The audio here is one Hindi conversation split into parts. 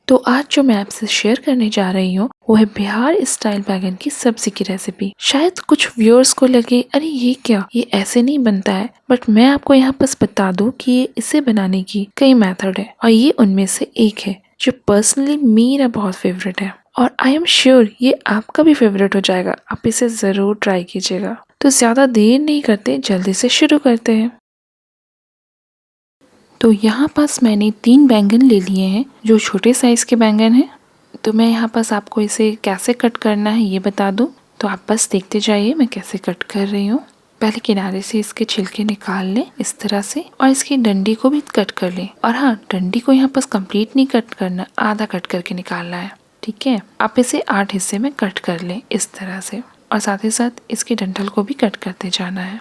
तो आज जो मैं आपसे शेयर करने जा रही हूँ वो है बिहार स्टाइल बैगन की सब्जी की रेसिपी। शायद कुछ व्यूअर्स को लगे अरे ये क्या, ये ऐसे नहीं बनता है, बट मैं आपको यहाँ बस बता दूँ कि इसे बनाने की कई मेथड है और ये उनमें से एक है जो पर्सनली मेरा बहुत फेवरेट है और आई एम श्योर ये आपका भी फेवरेट हो जाएगा। आप इसे जरूर ट्राई कीजिएगा। तो ज्यादा देर नहीं करते, जल्दी से शुरू करते हैं। तो यहाँ पास मैंने 3 बैंगन ले लिए हैं जो छोटे साइज़ के बैंगन हैं। तो मैं यहाँ पास आपको इसे कैसे कट करना है ये बता दूँ, तो आप बस देखते जाइए मैं कैसे कट कर रही हूँ। पहले किनारे से इसके छिलके निकाल लें इस तरह से और इसकी डंडी को भी कट कर लें। और हाँ, डंडी को यहाँ पास कंप्लीट नहीं कट करना, आधा कट करके निकालना है। ठीक है, आप इसे 8 हिस्से में कट कर लें इस तरह से और साथ ही साथ इसके डंठल को भी कट करते जाना है।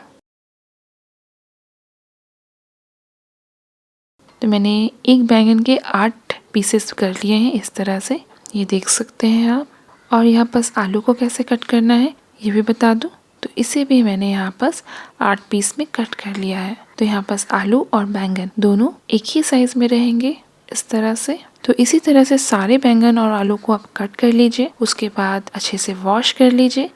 तो मैंने एक बैंगन के 8 पीसेस कर लिए हैं इस तरह से, ये देख सकते हैं आप। और यहाँ पास आलू को कैसे कट करना है ये भी बता दूँ। तो इसे भी मैंने यहाँ पास 8 पीस में कट कर लिया है। तो यहाँ पास आलू और बैंगन दोनों एक ही साइज में रहेंगे इस तरह से। तो इसी तरह से सारे बैंगन और आलू को आप कट कर लीजिए, उसके बाद अच्छे से वॉश कर लीजिए।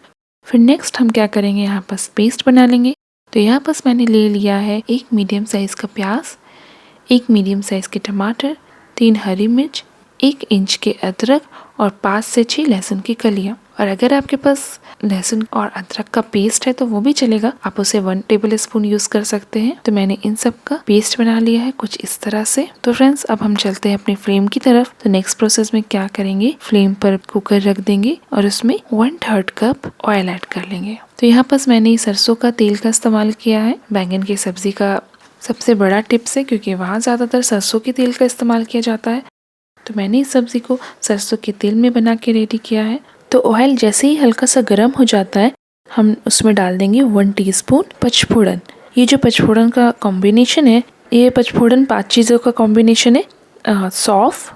फिर नेक्स्ट हम क्या करेंगे, यहाँ पास पेस्ट बना लेंगे। तो यहाँ पास मैंने ले लिया है एक मीडियम साइज का प्याज, एक मीडियम साइज के टमाटर, 3 हरी मिर्च, 1 इंच के अदरक और 5 से 6 लहसुन की कलियां। और अगर आपके पास लहसुन और अदरक का पेस्ट है तो वो भी चलेगा, आप उसे 1 टेबल स्पून यूज कर सकते हैं। तो मैंने इन सब का पेस्ट बना लिया है कुछ इस तरह से। तो फ्रेंड्स, अब हम चलते हैं अपनी फ्लेम की तरफ। तो नेक्स्ट प्रोसेस में क्या करेंगे, फ्लेम पर कुकर रख देंगे और उसमें 1/3 कप ऑयल ऐड कर लेंगे। तो यहाँ पास मैंने सरसों का तेल का इस्तेमाल किया है। बैंगन की सब्जी का सबसे बड़ा टिप्स है क्योंकि वहाँ ज़्यादातर सरसों के तेल का इस्तेमाल किया जाता है। तो मैंने इस सब्ज़ी को सरसों के तेल में बना के रेडी किया है। तो ऑयल जैसे ही हल्का सा गर्म हो जाता है, हम उसमें डाल देंगे 1 टीस्पून पचफोड़न। ये जो पचफोड़न का कॉम्बिनेशन है, ये पचफोड़न 5 चीज़ों का कॉम्बिनेशन है, सौंफ,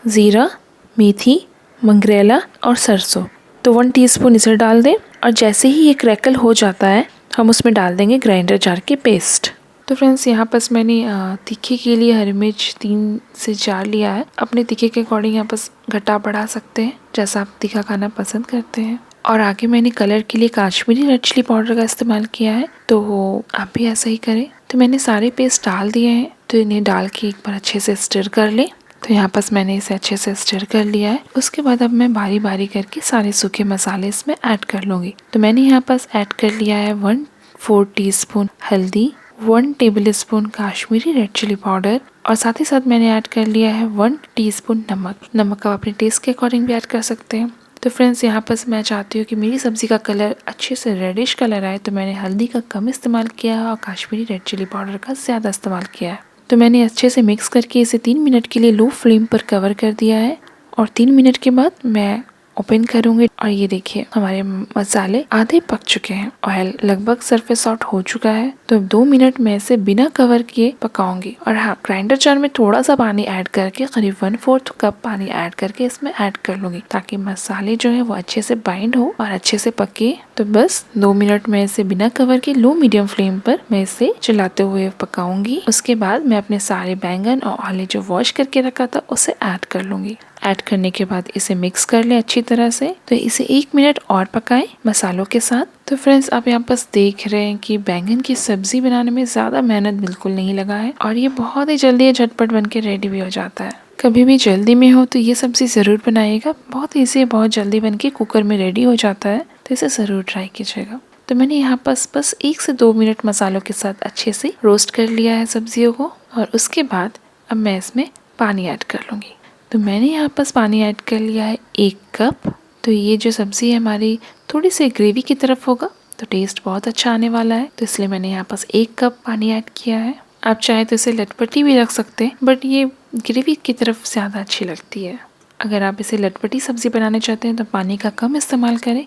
ज़ीरा, मेथी, मंगरेला और सरसों। तो 1 टीस्पून इसे डाल दें और जैसे ही ये क्रैकल हो जाता है हम उसमें डाल देंगे ग्राइंडर जार के पेस्ट। तो फ्रेंड्स, यहाँ पास मैंने तीखे के लिए हरी मिर्च 3 से 4 लिया है। अपने तीखे के अकॉर्डिंग यहाँ पास घटा बढ़ा सकते हैं जैसा आप तीखा खाना पसंद करते हैं। और आगे मैंने कलर के लिए काश्मीरी रेड चिली पाउडर का इस्तेमाल किया है, तो आप भी ऐसा ही करें। तो मैंने सारे पेस्ट डाल दिए हैं, तो इन्हें डाल के एक बार अच्छे से स्टिर कर लें। तो यहाँ पास मैंने इसे अच्छे से स्टिर कर लिया है। उसके बाद अब मैं बारी बारी करके सारे सूखे मसाले इसमें ऐड कर लूँगी। तो मैंने यहाँ पास ऐड कर लिया है 1/4 टीस्पून हल्दी, 1 tablespoon Kashmiri red chilli powder और साथ ही साथ मैंने ऐड कर लिया है 1 टीस्पून नमक। नमक आप अपने टेस्ट के अकॉर्डिंग भी ऐड कर सकते हैं। तो फ्रेंड्स, यहाँ पर मैं चाहती हूँ कि मेरी सब्ज़ी का कलर अच्छे से रेडिश कलर आए, तो मैंने हल्दी का कम इस्तेमाल किया है और काश्मीरी रेड चिली पाउडर का ज़्यादा इस्तेमाल किया है। तो मैंने अच्छे से मिक्स करके इसे 3 मिनट के लिए लो फ्लेम पर कवर कर दिया है और 3 मिनट के बाद मैं ओपन करूंगी और ये देखिए हमारे मसाले आधे पक चुके हैं। ऑयल लगभग सरफेस आउट हो चुका है। तो 2 मिनट में इसे बिना कवर किए पकाऊंगी। और हाँ, ग्राइंडर जार में थोड़ा सा पानी ऐड करके करीब 1/4 कप पानी ऐड करके इसमें ऐड कर लूंगी ताकि मसाले जो है वो अच्छे से बाइंड हो और अच्छे से पके। तो बस 2 मिनट में इसे बिना कवर के लो मीडियम फ्लेम पर मैं इसे चलाते हुए पकाऊंगी। उसके बाद मैं अपने सारे बैंगन और आलू जो वॉश करके रखा था उसे ऐड कर लूंगी। ऐड करने के बाद इसे मिक्स कर लें अच्छी तरह से। तो इसे 1 मिनट और पकाएं मसालों के साथ। तो फ्रेंड्स, आप यहाँ पास देख रहे हैं कि बैंगन की सब्जी बनाने में ज़्यादा मेहनत बिल्कुल नहीं लगा है और ये बहुत ही जल्दी झटपट बन के रेडी भी हो जाता है। कभी भी जल्दी में हो तो ये सब्जी ज़रूर बनाइएगा, बहुत ईजी है, बहुत जल्दी बन के कुकर में रेडी हो जाता है। तो इसे ज़रूर ट्राई कीजिएगा। तो मैंने यहाँ पास बस 1 से 2 मिनट मसालों के साथ अच्छे से रोस्ट कर लिया है सब्जियों को और उसके बाद अब मैं इसमें पानी ऐड कर लूँगी। तो मैंने यहाँ पास पानी ऐड कर लिया है 1 कप। तो ये जो सब्ज़ी है हमारी थोड़ी सी ग्रेवी की तरफ होगा तो टेस्ट बहुत अच्छा आने वाला है। तो इसलिए मैंने यहाँ पास 1 कप पानी ऐड किया है। आप चाहे तो इसे लटपटी भी रख सकते हैं, बट ये ग्रेवी की तरफ ज़्यादा अच्छी लगती है। अगर आप इसे लटपटी सब्ज़ी बनाना चाहते हैं तो पानी का कम इस्तेमाल करें,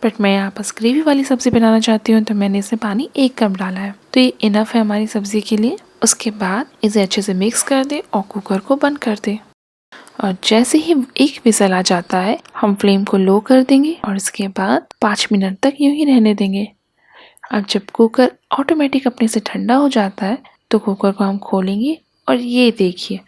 बट मैं यहाँ पास ग्रेवी वाली सब्ज़ी बनाना चाहती हूँ तो मैंने इसमें पानी 1 कप डाला है। तो ये इनफ है हमारी सब्ज़ी के लिए। उसके बाद इसे अच्छे से मिक्स कर दें और कुकर को बंद कर दें। और जैसे ही 1 विसल आ जाता है हम फ्लेम को लो कर देंगे और इसके बाद 5 मिनट तक यूं ही रहने देंगे। अब जब कुकर ऑटोमेटिक अपने से ठंडा हो जाता है तो कुकर को हम खोलेंगे और ये देखिए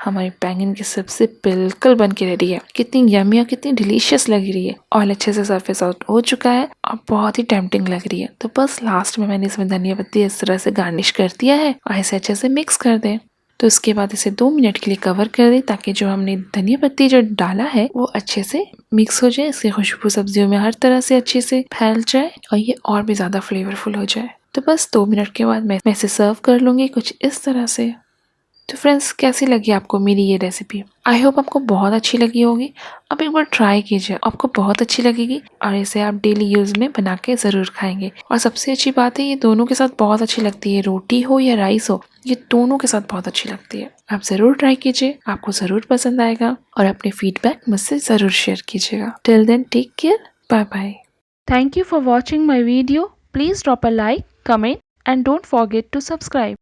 हमारी बैंगन की सब्जी बिल्कुल बन के रेडी है। कितनी यम्मी और कितनी डिलीशियस लग रही है। ऑयल अच्छे से सरफेस आउट हो चुका है और बहुत ही टेम्पटिंग लग रही है। तो बस लास्ट में मैंने इसमें धनिया पत्ती इस तरह से गार्निश कर दिया है और इसे अच्छे से मिक्स कर दें। तो इसके बाद इसे 2 मिनट के लिए कवर कर दें ताकि जो हमने धनिया पत्ती जो डाला है वो अच्छे से मिक्स हो जाए, इसकी खुशबू सब्जियों में हर तरह से अच्छे से फैल जाए और ये और भी ज़्यादा फ्लेवरफुल हो जाए। तो बस 2 मिनट के बाद मैं इसे सर्व कर लूँगी कुछ इस तरह से। तो फ्रेंड्स कैसी लगी आपको मेरी ये रेसिपी? आई होप आपको बहुत अच्छी लगी होगी। आप एक बार ट्राई कीजिए, आपको बहुत अच्छी लगेगी और इसे आप डेली यूज़ में बना के ज़रूर खाएंगे। और सबसे अच्छी बात है ये दोनों के साथ बहुत अच्छी लगती है, रोटी हो या राइस हो, ये दोनों के साथ बहुत अच्छी लगती है। आप ज़रूर ट्राई कीजिए, आपको ज़रूर पसंद आएगा और अपने फीडबैक मुझसे ज़रूर शेयर कीजिएगा। Till then take care, bye bye. Thank you for watching my video. Please drop a like, comment and don't forget to subscribe.